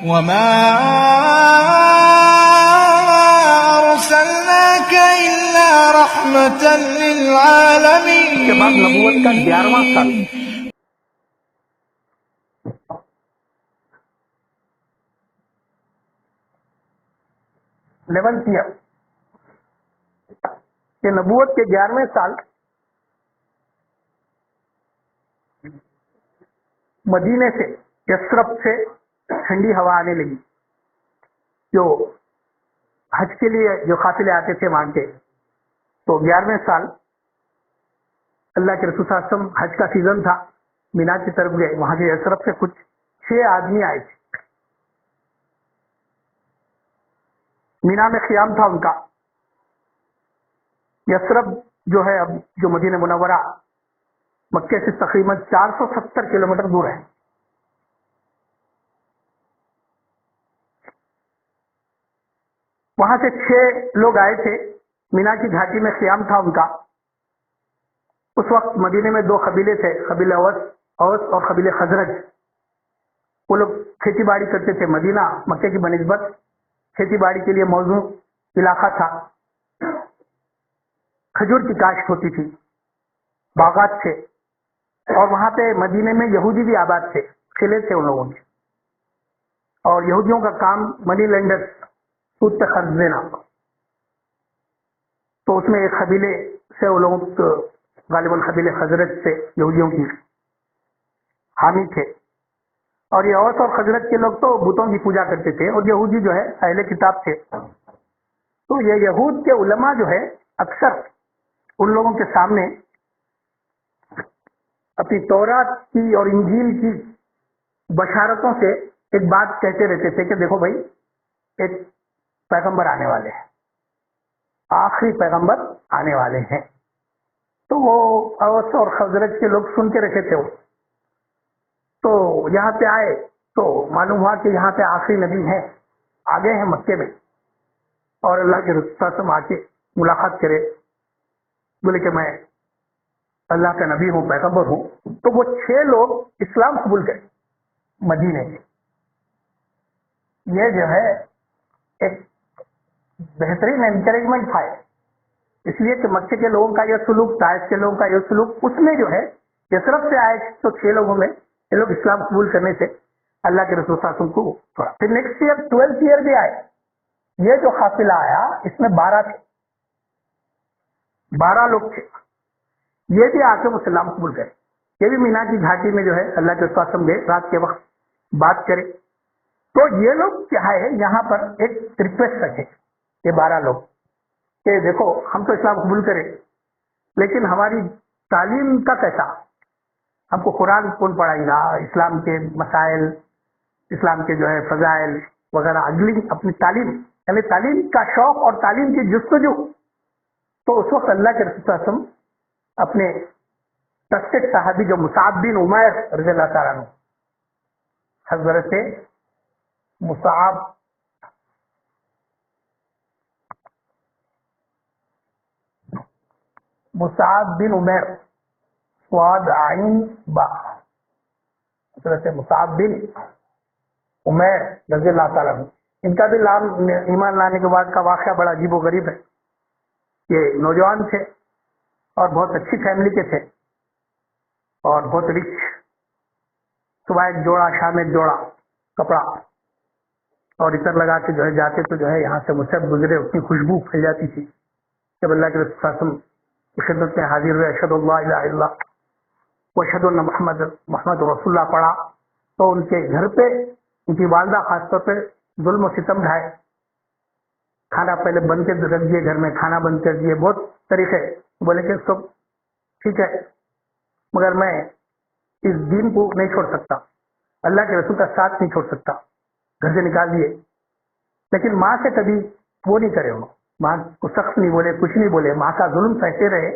وما أرسلناك إلا رحمة للعالمين. کے بعد نبوت کا 11واں سال، 11th year کہ نبوت کے 11ویں سال مدینے سے، یثرب سے ٹھنڈی ہوا آنے لگی. جو حج کے لیے جو قافلے آتے تھے وہاں کے، تو 11ویں سال اللہ کے رسول صلی اللہ علیہ وسلم، حج کا سیزن تھا، مینا کی طرف گئے. وہاں کے یثرب سے کچھ 6 آدمی آئے تھے. مینا میں قیام تھا ان کا. یثرب جو ہے اب جو مدینہ منورہ مکے سے تقریباً 470 کلومیٹر دور ہے. وہاں سے 6 لوگ آئے تھے. مینا کی گھاٹی میں قیام تھا ان کا. اس وقت مدینے میں 2 قبیلے تھے، قبیلہ اوس اور قبیلہ خزرج. وہ لوگ کھیتی باڑی کرتے تھے. مدینہ مکے کی بنسبت کھیتی باڑی کے لیے موزوں علاقہ تھا. کھجور کی کاشت ہوتی تھی، باغات تھے، اور وہاں پہ مدینے میں یہودی بھی آباد تھے، قلعے تھے ان لوگوں کے. اور یہودیوں کا کام منی لینڈر، سود پہ قرض دینا. تو اس میں ایک قبیلے سے وہ لوگ غالباً قبیلے خزرج سے یہودیوں کی حامی تھے. اور یہ اوس اور خزرج کے لوگ تو بتوں کی پوجا کرتے تھے، اور یہودی جو ہے اہل کتاب تھے. تو یہ یہود کے علماء جو ہے اکثر ان لوگوں کے سامنے اپنی تورات کی اور انجیل کی بشارتوں سے ایک بات کہتے رہتے تھے کہ دیکھو بھائی، ایک پیغمبر آنے والے ہیں، آخری پیغمبر آنے والے ہیں. تو وہ اوس اور خزرج کے لوگ سن کے رکھے تھے. تو یہاں پہ آئے تو معلوم ہوا کہ یہاں پہ آخری نبی ہیں، آگے ہیں مکے میں، اور اللہ کے رسول صلی اللہ علیہ وسلم آ کے ملاقات کرے. بولے کہ میں اللہ کا نبی ہوں، پیغمبر ہوں. تو وہ 6 لوگ اسلام قبول کرے مدینے سے. یہ جو ہے ایک بہترین انکریجمنٹ تھا، اس لیے کہ مکے کے لوگوں کا یہ سلوک، طائف کے لوگوں کا یہ سلوک، اس میں جو ہے یثرب سے آئے تو 6 لوگوں میں یہ لوگ اسلام قبول کرنے سے اللہ کے رسول صلی اللہ علیہ وسلم کو چھوڑا. پھر نیکسٹ ایئر 12th ایئر بھی آئے. یہ جو قافلہ آیا اس میں 12 تھے، 12 لوگ تھے. یہ بھی آ کے اسلام قبول کرے. یہ بھی مینا کی گھاٹی میں جو ہے اللہ کے رسول صلی اللہ علیہ وسلم گئے رات کے وقت بات کرے. تو یہ لوگ کیا ہے یہاں پر ایک ریکویسٹ رکھے، یہ 12 لوگ، کہ دیکھو ہم تو اسلام قبول کریں لیکن ہماری تعلیم کا کیسا؟ ہم کو قرآن کون پڑھائے گا؟ اسلام کے مسائل، اسلام کے جو ہے فضائل وغیرہ، اگلی اپنی تعلیم، یعنی تعلیم کا شوق اور تعلیم کی جستجو. تو اس وقت اللہ کے رسول صلی اللہ علیہ وسلم اپنے ٹرسٹڈ صحابی جو مصعب بن عمیر رضی اللہ تعالیٰ عنہ، حضرت مصعب بن عمیر، سواد عین با، حضرت مصعب بن عمیر رضی اللہ تعالیٰ عنہ. ان کا بھی ایمان لانے کے بعد کا واقعہ بڑا عجیب و غریب ہے. یہ نوجوان تھے اور بہت اچھی فیملی کے تھے اور بہت رچ. صبح ایک جوڑا، شام ایک جوڑا کپڑا اور اتر لگا کے جو ہے جاتے تو جو ہے یہاں سے مجھ سے گزرے، اتنی خوشبو پھیل جاتی تھی. جب اللہ کے رسول صلی اللہ علیہ وسلم کی خدمت میں حاضر ہوئے، اشہد اللہ الہ الا اللہ واشہد ان محمد رسول اللہ پڑھا، تو ان کے گھر پہ ان کی والدہ خاص طور پہ ظلم و ستم ڈھائے. کھانا پہلے بند کے رکھ دیے، گھر میں کھانا بند کر دیے، بہت طریقے. بولے کہ سب ٹھیک ہے مگر میں اس دین کو نہیں چھوڑ سکتا، اللہ کے رسول کا ساتھ نہیں چھوڑ سکتا. گھر سے نکال دیے. لیکن ماں سے کبھی وہ نہیں کرے، انہوں ماں کو سخت نہیں بولے، کچھ نہیں بولے، ماں کا ظلم سہتے رہے.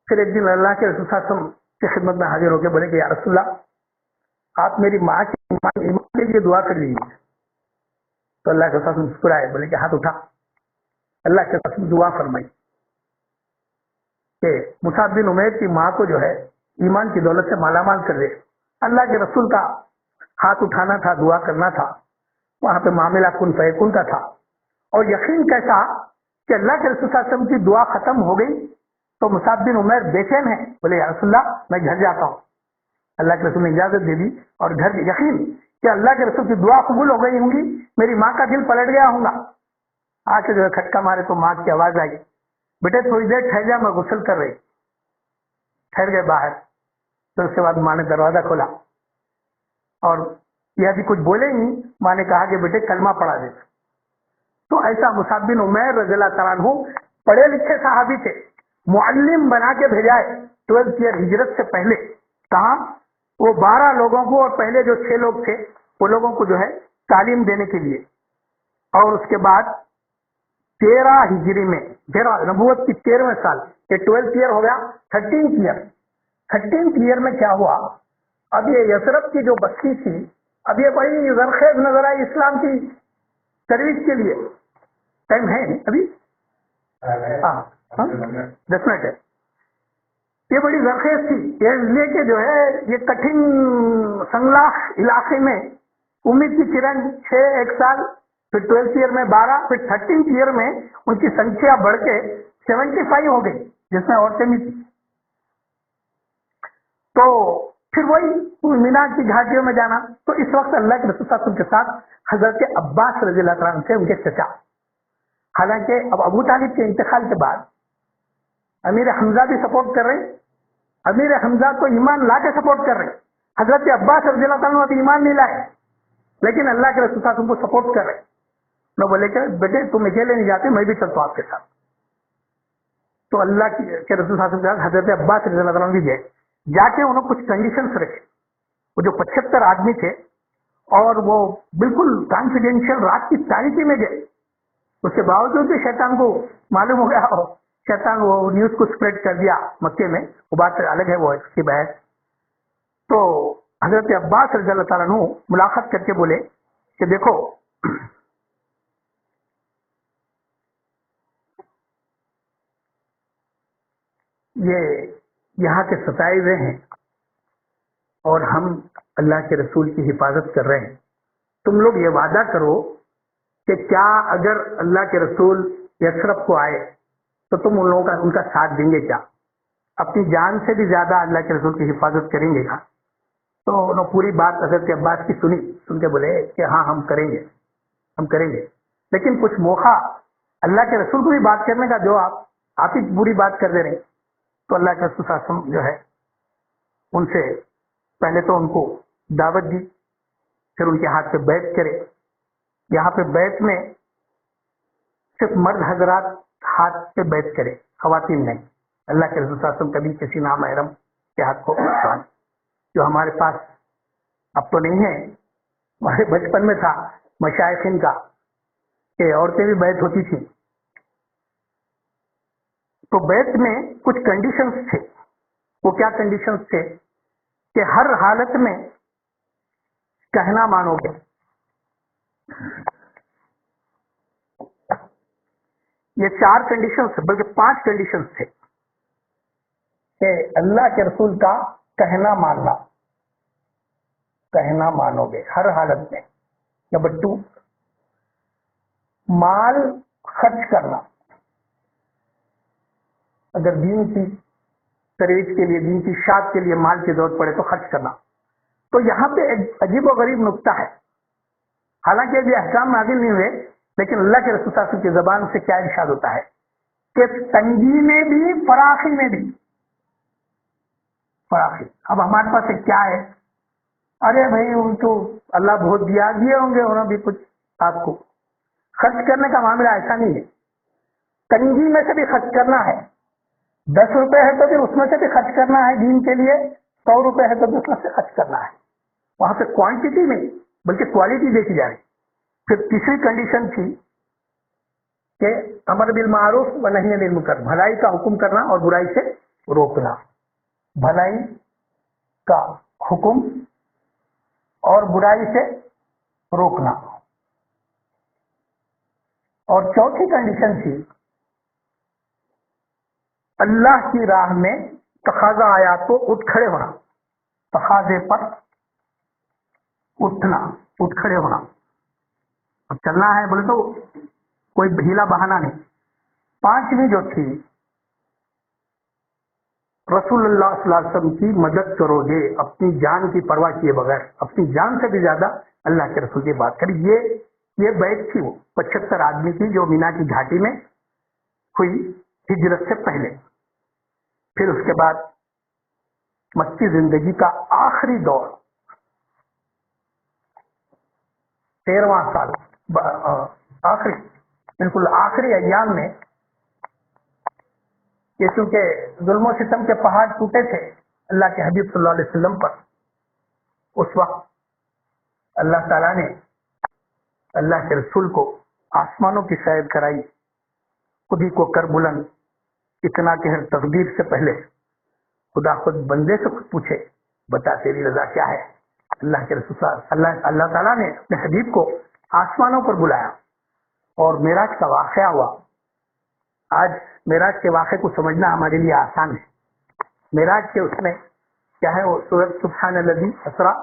پھر ایک دن اللہ کے رسول صلی اللہ علیہ وسلم کی خدمت میں حاضر ہو کے بولے کہ یا رسول اللہ، آپ میری ماں کے ایمان کے لیے دعا کر لیجیے. تو اللہ کے رسول مسکرائے، بولے کہ ہاتھ اٹھا. اللہ کے رسول دعا فرمائی کہ مصعب بن عمیر کی ماں کو جو ہے ایمان کی دولت سے مالا مال کر دے. اللہ کے رسول کا ہاتھ اٹھانا تھا، دعا کرنا تھا، وہاں پہ معاملہ کن فیکن کا تھا. اور یقین کیسا کہ اللہ کے رسول صلی اللہ علیہ وسلم کی دعا ختم ہو گئی تو مصعب بن عمیر بیچین ہیں، بولے یا رسول اللہ میں گھر جاتا ہوں. اللہ کے رسول نے اجازت دے دی اور گھر. یقین کہ اللہ کے رسول کی دعا قبول ہو گئی ہوں گی، میری ماں کا دل پلٹ گیا ہوں گا. آ کے جو ہے کھٹکا مارے تو ماں کی آواز آئی، بیٹے تھوڑی دیر ٹھہر جا، میں غسل کر رہی. ٹھہر گئے باہر. تو اس کے بعد ماں نے دروازہ کھولا اور یہ ابھی کچھ بولے نہیں، ماں نے کہا کہ بیٹے کلمہ پڑھا دے. تو ایسا مصعب بن عمیر رضی اللہ تعالیٰ عنہ پڑھے لکھے صحابی تھے، معلم بنا کے بھیجائے 12 ایئر ہجرت سے پہلے. کہاں؟ وہ 12 لوگوں کو اور پہلے جو 6 لوگ تھے وہ لوگوں کو جو ہے تعلیم دینے کے لیے. اور اس کے بعد 13 ہجری میں 13 نبوت کی 13ویں سال، یہ 12 ایئر ہو گیا. 13 ایئر میں کیا ہوا؟ اب یہ یثرب کی جو بستی تھی، اب یہ بڑی زرخیز نظر آئی اسلام کی سروس کے لیے. ٹائم ہے ابھی؟ ہاں 10 منٹ ہے. یہ بڑی زرخیز تھی، یہ لے کے جو ہے یہ کٹھن سنگلاخ علاقے میں امید کی کرن 1 سال، پھر 12 ایئر میں 12، پھر 13 ایئر میں ان کی سنکھیا بڑھ کے 75 ہو گئی، جس میں عورتیں بھی تھی. تو پھر وہی مینا کی گھاٹیوں میں جانا. تو اس وقت اللہ کے رسول صلی اللہ علیہ وسلم کے ساتھ حضرت عباس رضی اللہ تعالیٰ عنہ تھے، ان کے چچا. حالانکہ اب ابو طالب کے انتقال کے بعد امیر حمزہ بھی سپورٹ کر رہے، امیر حمزہ کو ایمان لا کے سپورٹ کر رہے. حضرت عباس رضی اللہ تعالیٰ عنہ ابھی ایمان نہیں لائے، لیکن اللہ کے رسول صلی اللہ علیہ وسلم کو سپورٹ کر رہے. میں بولے کہ بیٹے تم اکیلے نہیں جاتے، میں بھی چلتا ہوں آپ کے ساتھ. تو اللہ کے رسول صلی اللہ علیہ وسلم حضرت عباس رضی اللہ تعالیٰ عنہ بھی گئے. جا کے انہوں کچھ کنڈیشنز رکھے. وہ جو 75 آدمی تھے اور وہ بالکل کانفیڈینشیل رات کی تاریکی میں گئے. اس کے باوجود بھی شیطان کو معلوم ہو گیا اور شیطان وہ نیوز کو اسپریڈ کر دیا مکے میں. وہ بات الگ ہے، وہ اس کی بحث. تو حضرت عباس رضی اللہ تعالیٰ عنہ ملاقات کر کے بولے کہ دیکھو یہ یہاں کے ستائے ہوئے ہیں اور ہم اللہ کے رسول کی حفاظت کر رہے ہیں. تم لوگ یہ وعدہ کرو کہ کیا اگر اللہ کے رسول یثرب کو آئے تو تم ان لوگوں کا ان کا ساتھ دیں گے کیا؟ اپنی جان سے بھی زیادہ اللہ کے رسول کی حفاظت کریں گے کیا؟ تو انہوں نے پوری بات حضرت عباس کی سنی، سن کے بولے کہ ہاں ہم کریں گے، ہم کریں گے. لیکن کچھ موقع اللہ کے رسول کو بھی بات کرنے کا، جو آپ ہی پوری بات کر دے رہے ہیں. تو اللہ کے رسول صلی اللہ علیہ وسلم جو ہے ان سے پہلے تو ان کو دعوت دی، پھر ان کے ہاتھ پہ بیعت کرے. یہاں پہ بیعت میں صرف مرد حضرات ہاتھ پہ بیعت کرے، خواتین نہیں. اللہ کے رسول صلی اللہ علیہ وسلم کبھی کسی نامحرم کے ہاتھ کو اٹھائیں، جو ہمارے پاس اب تو نہیں ہے، ہمارے بچپن میں تھا مشائخین کا کہ عورتیں بھی بیعت ہوتی تھیں. تو بیعت میں کچھ کنڈیشنز تھے. وہ کیا کنڈیشنز تھے؟ کہ ہر حالت میں کہنا مانو گے. یہ 4 کنڈیشنز، بلکہ 5 کنڈیشنز تھے کہ اللہ کے رسول کا کہنا ماننا، کہنا مانو گے ہر حالت میں. نمبر 2، مال خرچ کرنا. اگر دین کی ترویج کے لیے، دین کی اشاعت کے لیے مال کی ضرورت پڑے تو خرچ کرنا. تو یہاں پہ ایک عجیب و غریب نقطہ ہے. حالانکہ یہ احکام نازل نہیں ہوئے، لیکن اللہ کے رسول صلی اللہ علیہ وسلم کی زبان سے کیا ارشاد ہوتا ہے کہ تنگی میں بھی، فراخی میں بھی. فراخی اب ہمارے پاس کیا ہے؟ ارے بھائی ان کو اللہ بہت دیا، دیے ہوں گے انہوں بھی کچھ آپ کو. خرچ کرنے کا معاملہ ایسا نہیں ہے. تنگی میں سے بھی خرچ کرنا ہے. 10 روپے ہے تو پھر اس میں سے بھی خرچ کرنا ہے دین کے لیے. 100 روپے ہے تو بھی اس میں سے خرچ کرنا ہے. وہاں پہ کوانٹٹی نہیں بلکہ کوالٹی دیکھی جا رہی. پھر تیسری کنڈیشن تھی کہ امر بالمعروف و نہی عن المنکر، بھلائی کا حکم کرنا اور برائی سے روکنا. بھلائی کا حکم اور برائی سے روکنا. اور چوتھی کنڈیشن تھی اللہ کی راہ میں تقاضا آیا تو اٹھ کھڑے ہونا، تقاضے پر اٹھنا، اٹھ کھڑے ہونا. اب چلنا ہے بولے تو کوئی ہیلا بہانا نہیں. 5ویں جو تھی رسول اللہ صلی اللہ علیہ وسلم کی مدد کرو گے اپنی جان کی پرواہ کیے بغیر، اپنی جان سے بھی زیادہ اللہ کے رسول کی بات کری. یہ بیعت تھی وہ 75 آدمی کی جو مینا کی گھاٹی میں ہوئی ہجرت سے پہلے. پھر اس کے بعد مکی زندگی کا آخری دور 13واں سال، آخری بالکل آخری ایام میں، یہ چونکہ ظلم و ستم کے پہاڑ ٹوٹے تھے اللہ کے حبیب صلی اللہ علیہ وسلم پر، اس وقت اللہ تعالیٰ نے اللہ کے رسول کو آسمانوں کی سیر کرائی. خود ہی کو کر بلند، اتنا کہ ہر تقدیر سے پہلے خدا خود بندے سے خود پوچھے بتا تیری رضا کیا ہے. اللہ کے رسول اللہ تعالیٰ نے اپنے حبیب کو آسمانوں پر بلایا اور معراج کا واقعہ ہوا. آج معراج کے واقعے کو سمجھنا ہمارے لیے آسان ہے. معراج کے اس میں کیا ہے، وہ سورۃ سبحان الذی اسریٰ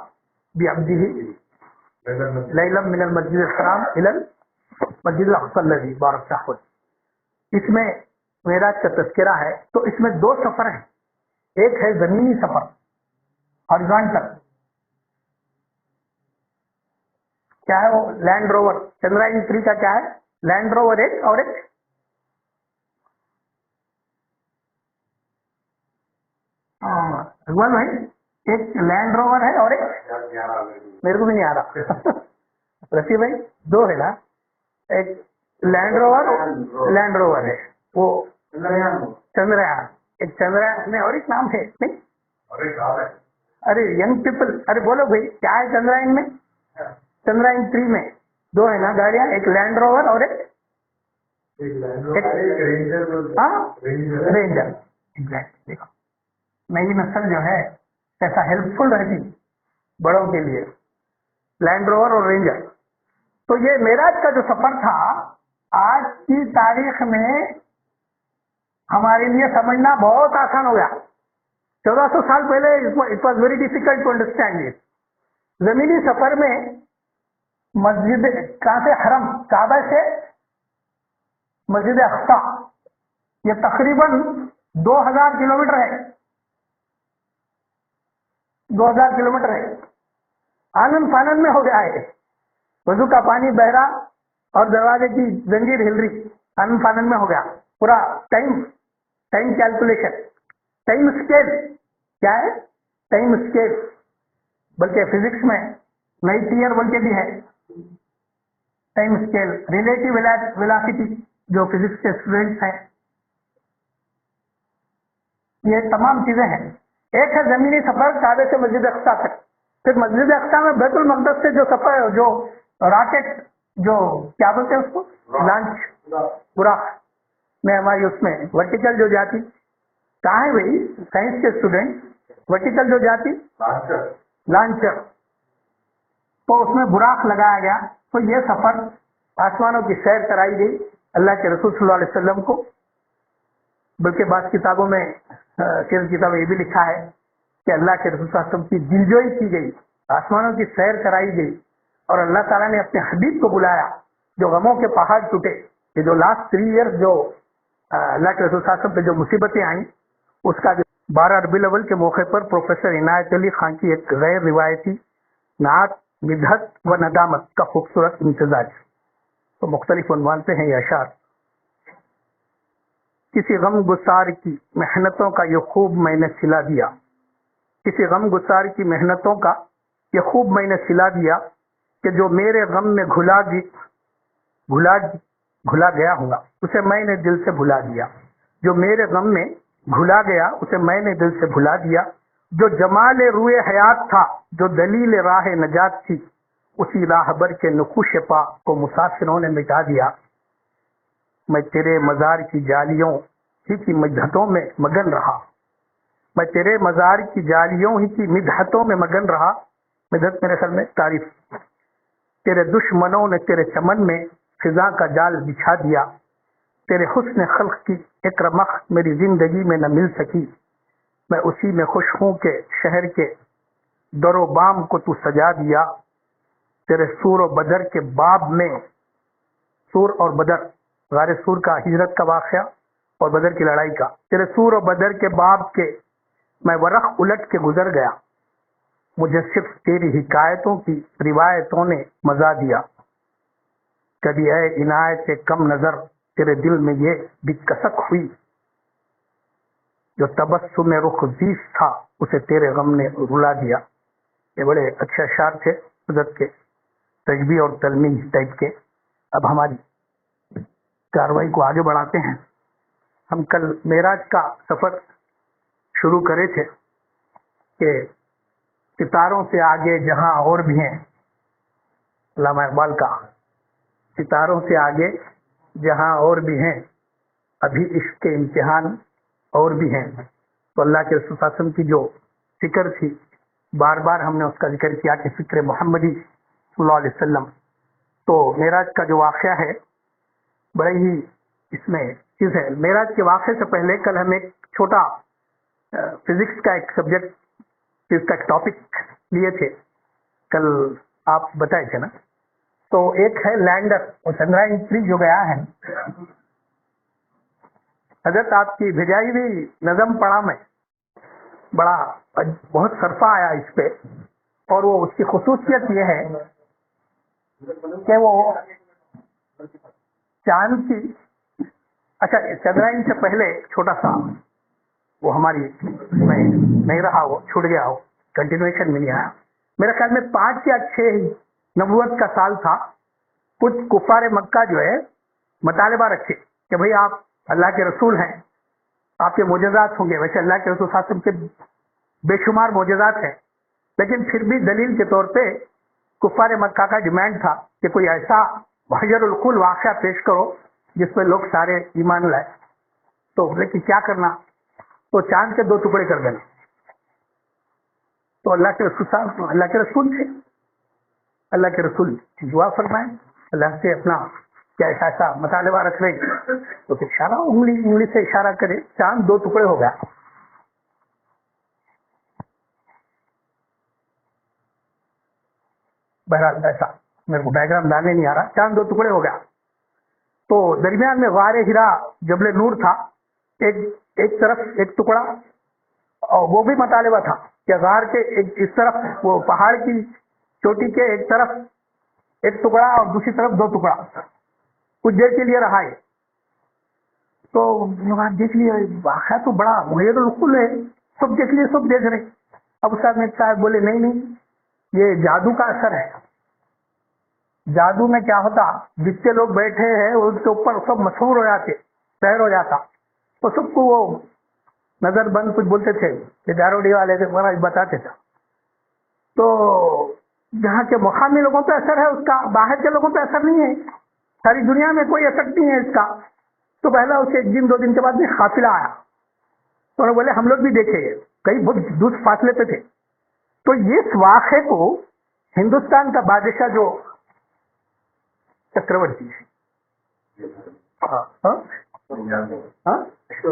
بعبدہ لیلا من المسجد الحرام الی المسجد الاقصی الذی بارکنا حولہ. اس میں معراج کا تذکرہ ہے. تو اس میں 2 سفر ہیں. ایک ہے زمینی سفر ہارزانٹل، کیا ہے وہ لینڈ روور، چندرائن 3 کا کیا ہے، لینڈ روور ایک، اور ایک اقبال بھائی ایک لینڈ روور ہے اور ایک میرے کو بھی نہیں آ رہا رفیع بھائی 2 ہے نا، ایک لینڈ روور ہے وہ چندریان، ایک چندریان میں اور ایک نام ہے نہیں، ارے ینگ پیپل، ارے بولو بھائی کیا ہے چندرائن میں، چندرائن 3 میں 2 ہے نا گاڑیاں، ایک لینڈ روور اور ایک رینجر. ایگزیکٹ. دیکھو نئی نسل جو ہے ایسا ہیلپ فل رہتی بڑوں کے لیے، لینڈ روور اور رینجر. تو یہ معراج کا جو سفر تھا آج کی تاریخ میں ہمارے لیے سمجھنا بہت آسان ہو گیا. 1400 سال پہلے it was very difficult to understand it. زمینی سفر میں مسجد کہاں سے، حرم کعبہ سے مسجد اقصی، یہ تقریباً 2000 کلومیٹر ہے، 2000 کلومیٹر ہے. آنن فانن میں ہو گیا ہے، وضو کا پانی بہ رہا اور دروازے کی زنجیر ہل رہی، آنن فانن میں ہو گیا. پورا ٹائم کیلکولیشن، ٹائم اسکیل کیا ہے، ٹائم اسکیل، بلکہ فزکس میں نئی ٹیئر بول کے بھی ہے ٹائم اسکیل. ریلیٹو ویلاسٹی جو فزکس کے اسٹوڈینٹس ہیں، یہ تمام چیزیں ہیں. ایک ہے زمینی سفر کعبے سے مسجد اقصی تک، پھر مسجد اقصی میں بیت المقدس سے جو سفر، جو راکٹ، جو کیا بولتے ہیں اس کو، لانچ، براق میں ہماری اس میں ورٹیکل جو جاتی، کہاں ہے بھائی سائنس کے اسٹوڈنٹ، ورٹیکل جو جاتی لانچر، تو اس میں براق لگایا گیا. تو یہ سفر آسمانوں کی سیر کرائی گئی اللہ کے رسول صلی اللہ علیہ وسلم کو. بلکہ بعض کتابوں میں سیرت کتابیں یہ بھی لکھا ہے کہ اللہ کے رسول صلی اللہ علیہ وسلم کی دلجوئی کی گئی، آسمانوں کی سیر کرائی گئی، اور اللہ تعالیٰ نے اپنے حبیب کو بلایا. جو غموں کے پہاڑ ٹوٹے، یہ جو لاسٹ 3 ایئرز جو اللہ کے رسول صلی اللہ علیہ وسلم پہ جو مصیبتیں آئیں، اس کا جو 12 ربیع الاول کے موقع پر پروفیسر عنایت علی خان کی ایک غیر روایتی نعت مدحت و ندامت کا خوبصورت امتزاج. تو مختلف عنوان پہ ہیں یہ اشعار. کسی غم گسار کی محنتوں کا یہ خوب میں نے سلا دیا، کسی غم گسار کی محنتوں کا یہ خوب میں نے سلا دیا، کہ جو میرے غم میں گھلا گیا ہوگا اسے میں نے دل سے بھلا دیا. جو میرے غم میں گھلا گیا اسے میں نے دل سے بھلا دیا. جو جمال روئے حیات تھا، جو دلیل راہ نجات تھی، اسی راہبر کے نقوش پا کو مسافروں نے مٹا دیا. میں تیرے مزار کی جالیوں ہی کی مدحتوں میں مگن رہا، میں تیرے مزار کی جالیوں ہی کی مدحتوں میں مگن رہا. مدحت میرے خیال میں تعریف. تیرے دشمنوں نے تیرے چمن میں فضا کا جال بچھا دیا. تیرے حسن خلق کی ایک رمق میری زندگی میں نہ مل سکی. میں اسی میں خوش ہوں کہ شہر کے در و بام کو تو سجا دیا. تیرے سور و بدر کے باب میں، سور اور بدر، غار سور کا ہجرت کا واقعہ اور بدر کی لڑائی کا، تیرے سور و بدر کے باب کے میں ورق الٹ کے گزر گیا، مجھے صرف تیری حکایتوں کی روایتوں نے مزہ دیا، کبھی اے عنایت کم نظر تیرے دل میں یہ بھی کسک ہوئی، جو تبسم رخ زیس تھا اسے تیرے غم نے رلا دیا۔ یہ بڑے اچھے اشعار تھے حضرت کے، تشبیہ اور تلمیح ٹائپ کے۔ اب ہماری کاروائی کو آگے بڑھاتے ہیں۔ ہم کل معراج کا سفر شروع کرے تھے کہ ستاروں سے آگے جہاں اور بھی ہیں، علامہ اقبال کا، ستاروں سے آگے جہاں اور بھی ہیں، ابھی عشق کے امتحان اور بھی ہیں۔ تو اللہ کے رسول صلی اللہ علیہ وسلم کی جو فکر تھی، بار بار ہم نے اس کا ذکر کیا کہ فکر محمدی صلی اللہ علیہ وسلم۔ تو معراج کا جو واقعہ ہے بڑے ہی اس میں چیز ہے۔ معراج کے واقعے سے پہلے کل ہم ایک چھوٹا فزکس کا ایک سبجیکٹ، اس کا ایک ٹاپک لیے تھے، کل آپ بتائے تھے نا۔ تو ایک ہے لینڈر اور چندرائن 3 جو گیا ہے، حضرت آپ کی بھیجائی ہوئی نظم پڑھا میں، بڑا بہت صرفہ آیا اس پہ، اور وہ اس کی خصوصیت یہ ہے کہ وہ چاند کی، اچھا چندرائن سے پہلے چھوٹا سا وہ ہماری میں نہیں رہا، وہ چھوٹ گیا، وہ کنٹینویشن میں نہیں آیا۔ میرے خیال میں 5 یا 6 نبوت کا سال تھا۔ کچھ کفار مکہ جو ہے مطالبہ رکھے کہ بھئی آپ اللہ کے رسول ہیں، آپ کے معجزات ہوں گے۔ ویسے اللہ کے رسول صلی اللہ علیہ وسلم کے بے شمار معجزات ہیں، لیکن پھر بھی دلیل کے طور پہ کفار مکہ کا ڈیمانڈ تھا کہ کوئی ایسا بحر الکل واقعہ پیش کرو جس پہ لوگ سارے ایمان لائے۔ تو لیکن کیا کرنا، تو چاند کے 2 ٹکڑے کر دینا۔ تو اللہ کے رسول صاحب اللہ کے رسول تھے، اللہ کے رسول دعا فرمائیں اللہ سے اپنا کیا ایسا مطالبہ رکھ رہے ہیں، تو پھر اشارہ انگلی سے اشارہ کرے، چاند 2 ٹکڑے ہو گیا۔ بہرحال ایسا میرے کو ڈائیگرام ڈالنے نہیں آ رہا، چاند 2 ٹکڑے ہو گیا۔ تو درمیان میں غار ہرا جبل نور تھا، ایک طرف ایک ٹکڑا، اور وہ بھی مطالبہ تھا کہ غار کے اس طرف وہ پہاڑ کی چوٹی کے ایک طرف ایک ٹکڑا اور دوسری طرف 2 ٹکڑا، کچھ دیر کے لیے رہا ہے۔ تو دیکھ لیا واقعہ تو بڑا محیر القل ہے، سب دیکھ لیے، سب دیکھ رہے۔ اب استاد نے صاحب بولے نہیں، یہ جادو کا اثر ہے۔ جادو میں کیا ہوتا، جتنے لوگ بیٹھے ہیں ان کے اوپر سب مشہور ہو جاتے، شہر ہو جاتا، تو سب کو وہ نظر بند کچھ بولتے تھے، یہ داروڈی والے تھے بتاتے تھے۔ تو جہاں کے مقامی لوگوں پہ اثر ہے اس کا، باہر کے لوگوں پہ اثر نہیں ہے، ساری دنیا میں کوئی اثر نہیں ہے اس کا۔ تو پہلا اسے 1 دن 2 دن کے بعد بھی قافلہ آیا، تو انہوں نے بولے ہم لوگ بھی دیکھے، کئی بہت دور فاصلے پہ تھے۔ تو اس واقعے کو ہندوستان کا بادشاہ جو چکرورتی ہے،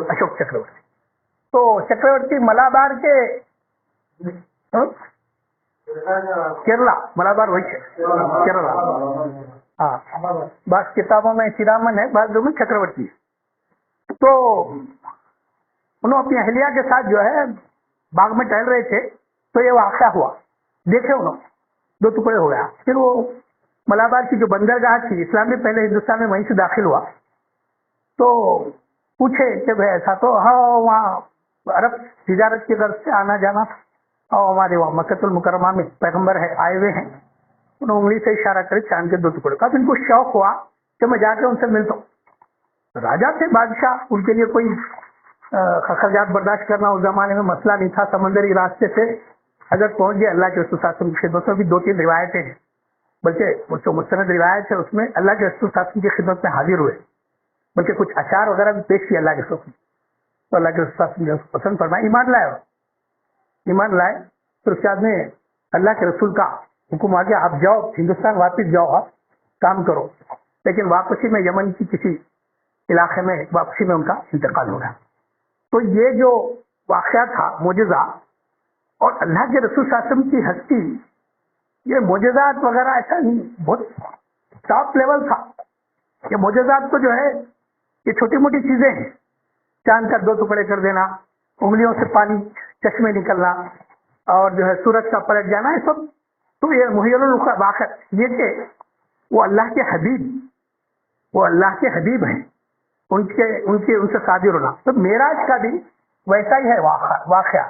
اشوک چکرورتی، تو چکرورتی ملابار کے کیرلا، ملابار وہی ہے کیرلا، ہاں، بعض کتابوں میں چیرامن ہے، بعض میں چکرورتی ہے۔ تو انہوں اپنی اہلیہ کے ساتھ جو ہے باغ میں ٹہل رہے تھے، تو یہ واقعہ ہوا، دیکھے انہوں 2 ٹکڑے ہو گیا۔ پھر وہ ملابار کی جو بندرگاہ تھی، اسلام بھی پہلے ہندوستان میں وہیں سے داخل ہوا، تو پوچھے کہ بھائی ایسا تو ہاں وہاں عرب تجارت کی غرض سے آنا جانا تھا، اور ہمارے وہاں مکہ المکرمہ میں پیغمبر ہے آئے ہوئے ہیں۔ انہوں انگلی سے اشارہ کرے چاند کے 2 ٹکڑے کا۔ ان کو شوق ہوا کہ میں جا کے ان سے ملتا ہوں۔ راجا تھے، بادشاہ، ان کے لیے کوئی خرچات برداشت کرنا اس زمانے میں مسئلہ نہیں تھا، سمندری راستے سے حضرت پہنچ گئے اللہ کے رسول صلی اللہ علیہ وسلم کی خدمت میں۔ بھی 2-3 روایتیں ہیں، بلکہ جو مستند روایت ہے اس میں اللہ کے رسول صلی اللہ علیہ وسلم کی خدمت میں حاضر ہوئے، بلکہ کچھ اشعار وغیرہ بھی پیش کیے اللہ کے رسول، تو اللہ کے رسول صلی اللہ علیہ وسلم نے پسند فرمایا، ایمان لائے۔ پھر اس کے بعد میں اللہ کے رسول کا حکم آ گیا، آپ جاؤ ہندوستان، واپس جاؤ، آپ کام کرو، لیکن واپسی میں یمن کی کسی علاقے میں واپسی میں ان کا انتقال ہو گیا۔ تو یہ جو واقعہ تھا معجزہ، اور اللہ کے رسول صلی اللہ علیہ وسلم کی ہستی یہ معجزات وغیرہ ایسا نہیں، بہت ٹاپ لیول تھا. یہ معجزات تو جو ہے یہ چھوٹی موٹی چیزیں ہیں، چاند کا 2 ٹکڑے کر دینا، انگلیوں سے پانی چشمے نکلنا، اور جو ہے سورج کا پلٹ جانا، یہ سب تو یہ محیل الواقع. یہ کہ وہ اللہ کے حبیب ہیں، ان سے صادر ہونا. تو معراج کا بھی ویسا ہی ہے واقعہ.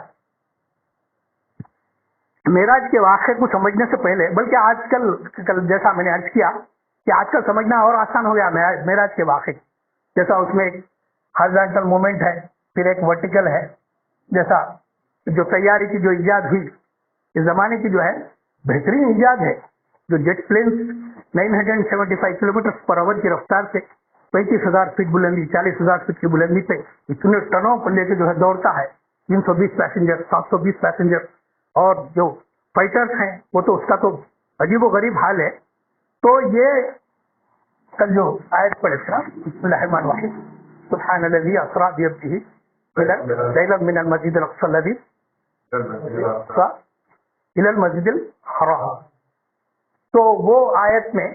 معراج کے واقعے کو سمجھنے سے پہلے، بلکہ آج کل جیسا میں نے عرض کیا کہ آج کل سمجھنا اور آسان ہو گیا معراج کے واقعے. جیسا اس میں ایک ہارزانٹل موومنٹ ہے، پھر ایک ورٹیکل ہے. جیسا جو طیارے کی جو ایجاد ہوئی اس زمانے کی جو ہے بہترین ایجاد ہے، جو جیٹ پلینس 975 کلومیٹر پر آور کی رفتار سے 35,000 فٹ بلندی، 40,000 فٹ کی بلندی پہ اتنے ٹنوں کو لے کے جو ہے دوڑتا ہے. 320 پیسنجر، 720 پیسنجر، اور جو فائٹرز ہیں وہ تو اس کا تو عجیب و غریب حال ہے. تو یہ کل جو آیت پڑھے تھا، بسم اللہ الرحمن الرحیم، سبحان الذی اسریٰ بعبدہ لیلا من المسجد الاقصی الذی الی المسجد الحرام. تو وہ آیت میں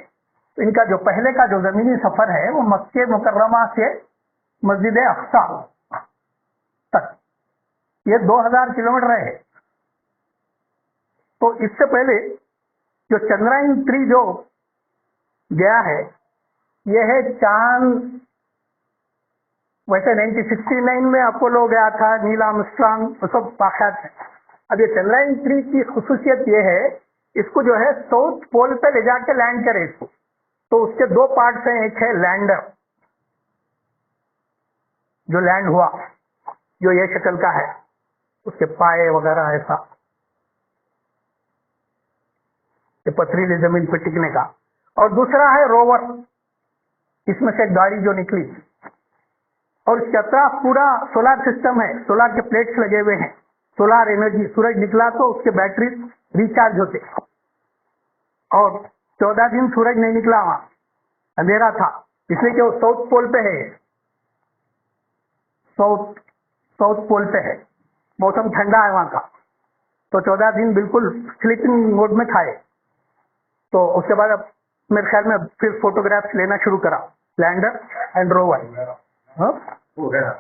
ان کا جو پہلے کا جو زمینی سفر ہے وہ مکہ مکرمہ سے مسجد اقصی تک، یہ 2000 کلومیٹر ہے. تو اس سے پہلے جو چندرائن 3 جو گیا ہے یہ ہے چاند. ویسے 1969 میں اپولو گیا تھا، نیل آرمسٹرانگ، وہ سب واقعات ہیں. اب یہ چندرائن 3 کی خصوصیت یہ ہے اس کو جو ہے ساؤتھ پول پہ لے جا کے لینڈ کرے اس کو. تو اس کے 2 پارٹس ہیں، ایک ہے لینڈر جو لینڈ ہوا، جو یہ شکل کا ہے، اس کے پائے وغیرہ ایسا، یہ پتھریلی زمین پہ ٹکنے کا. اور دوسرا ہے روور، اس میں سے ایک گاڑی جو نکلی، اور اس کے اطراف پورا سولار سسٹم ہے، سولار کے پلیٹس لگے ہوئے ہیں. سولار انرجی، سورج نکلا تو اس کے بیٹری ریچارج ہوتے. اور 14 دن سورج نہیں نکلا، وہاں اندھیرا تھا، اس لیے کہ وہ ساؤتھ پول پہ ہے، ساؤتھ پول پہ ہے، موسم ٹھنڈا ہے وہاں کا. تو 14 دن بالکل سلیپنگ موڈ میں تھا. تو اس کے بعد اب میرے خیال میں پھر فوٹوگرافس لینا شروع کرا، لینڈر اینڈ روور.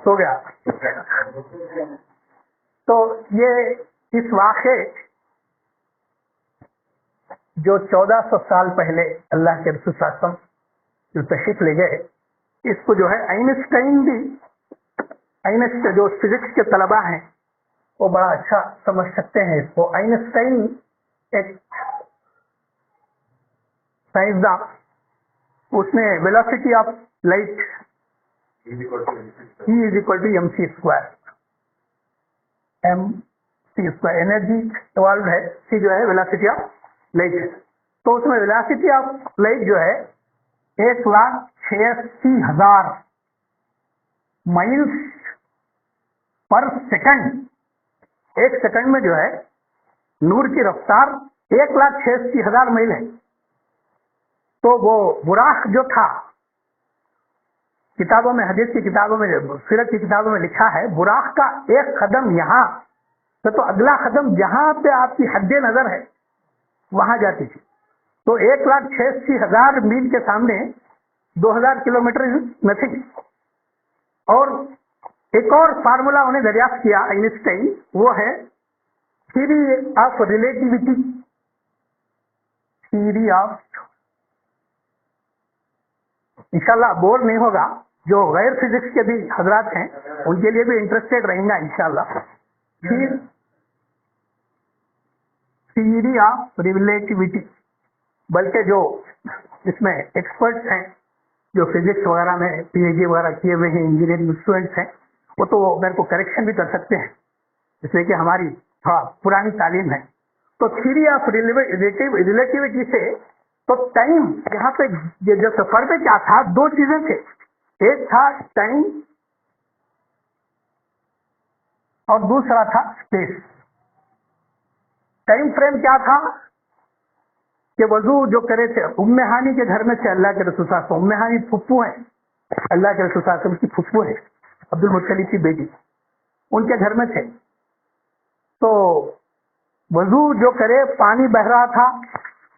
سو گیا. تو یہ اس واقعے جو 1400 سال پہلے اللہ کے رسول صلی اللہ علیہ وسلم جو تشریف لے گئے، اس کو جو ہے آئنسٹائن جو فزکس کے طلباء ہیں وہ بڑا اچھا سمجھ سکتے ہیں اس کو. آئنسٹائن ایک سائنسداں، اس نے velocity of light E=mc²، energy evolved ہے، سی جو ہے ویلوسٹی آف لائٹ. تو اس میں ویلوسٹی آف لائٹ جو ہے 1,86,000 مائلس پر سیکنڈ. ایک سیکنڈ میں جو ہے نور کی رفتار 1,86,000 میل ہے. تو وہ براق جو تھا، کتابوں میں، حدیث کی کتابوں میں، سیرت کی کتابوں میں لکھا ہے، براق کا ایک قدم یہاں تو اگلا قدم جہاں پہ آپ کی حد نظر ہے وہاں جاتی تھی. تو 1,86,000 میل کے سامنے 2000 کلومیٹر نتھنگ. اور ایک اور فارمولا انہیں دریافت کیا آئنسٹائن، وہ ہے theory of relativity. Theory of, انشاءاللہ بور نہیں ہوگا، جو غیر فزکس کے بھی حضرات ہیں ان کے لیے بھی انٹرسٹیڈ رہیں گا انشاءاللہ. Theory of relativity. بلکہ جو اس میں ایکسپرٹس ہیں جو فزکس وغیرہ میں پی ایچ ڈی وغیرہ کیے ہوئے ہیں، انجینئرنگ اسٹوڈنٹس ہیں، وہ تو میرے کو کریکشن بھی کر سکتے ہیں، اس لیے کہ ہماری تھوڑا پرانی تعلیم ہے. تو تھیوری آف ریلیٹیوٹی سے تو ٹائم یہاں پہ جو سفر پہ کیا تھا، 2 چیزیں تھے. ایک تھا ٹائم اور دوسرا تھا اسپیس. ٹائم فریم کیا تھا کہ وضو جو کرے تھے ام ہانی کے گھر میں سے اللہ کے رسول صلی اللہ علیہ وسلم. ام ہانی پھپھو ہیں، اللہ کے رسول صلی اللہ علیہ وسلم کی پھپھو ہے، عبد المطلب کی بیٹی، ان کے گھر میں تھے. تو وضو جو کرے، پانی بہ رہا تھا،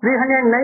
309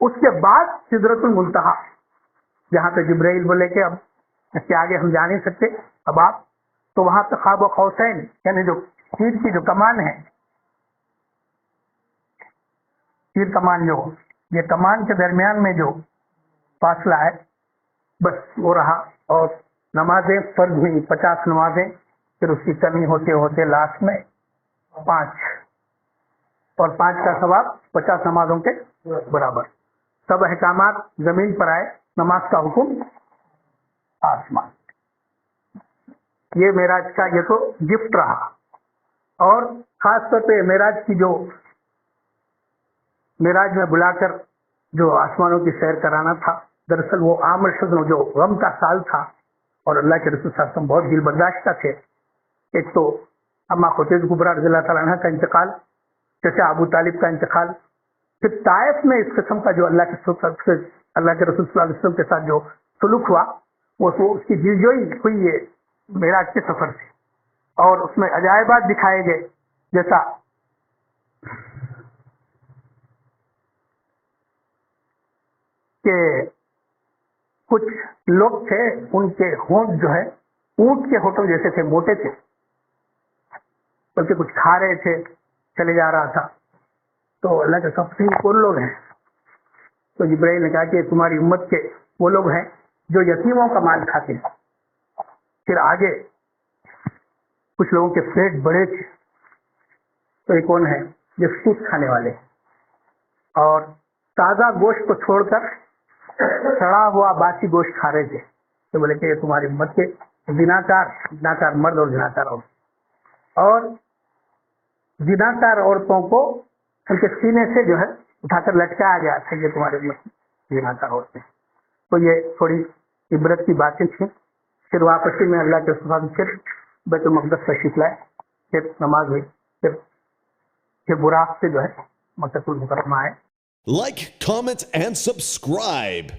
اس کے بعد سدرۃ المنتہا، جہاں پہ جبرائیل بولے کہ اب اس کے آگے ہم جا نہیں سکتے اب آپ، تو وہاں پہ خواب و قوسین یعنی جو تیر کی جو کمان ہے، تیر کمان جو یہ کمان کے درمیان میں جو فاصلہ ہے بس وہ رہا. اور نمازیں فرض ہوئی 50 نمازیں، پھر اس کی کمی ہوتے ہوتے لاسٹ میں 5، اور 5 کا ثواب 50 نمازوں کے برابر. سب احکامات زمین پر آئے، نماز کا حکم آسمان. یہ معراج کا یہ تو گفٹ رہا. اور خاص طور پہ معراج کی جو معراج میں بلا کر جو آسمانوں کی سیر کرانا تھا، دراصل وہ عام الحزن جو غم کا سال تھا، اور اللہ کے رسول صلی اللہ علیہ وسلم بہت دل برداشتہ تھے. ایک تو اما خدیجہ کبریٰ رضی اللہ تعالیٰ عنہ کا انتقال، چچا ابو طالب کا انتقال، پھر طائف میں اس قسم کا جو اللہ کے رسول صلی اللہ علیہ وسلم کے ساتھ جو سلوک ہوا، وہ اس کی دلجوئی ہوئی ہے معراج کے سفر سے. اور اس میں عجائبات دکھائے گئے، جیسا کہ کچھ لوگ تھے ان کے ہونٹ جو ہے اونٹ کے ہونٹوں جیسے تھے، موٹے تھے، بلکہ کچھ کھا رہے تھے، چلے جا رہا تھا. تو اللہ کے سب سے کون لوگ ہیں؟ تو جبرائیل نے کہا کہ تمہاری امت کے وہ لوگ ہیں جو یتیموں کا مال کھاتے ہیں. پھر آگے کچھ لوگوں کے پیٹ بڑے تھے، تو یہ کون ہے؟ جو سود کھانے والے، اور تازہ گوشت کو چھوڑ کر سڑا ہوا باسی گوشت کھا رہے تھے. تو بولے کہ یہ تمہاری امت کے زناکار مرد اور زناکار عورت، اور زناکار عورتوں کو ان کے سینے سے جو ہے اٹھا کر لٹکایا گیا تھا، یہ تمہاری امت کی زناکار عورتیں. تو یہ تھوڑی عبرت کی باتیں تھیں. پھر واپسی میں اللہ کے رسول پھر بیت المقدس تشریف لائے، پھر نماز ہوئی، پھر براق سے جو ہے مکہ المکرمہ آئے. Like, comment, and subscribe.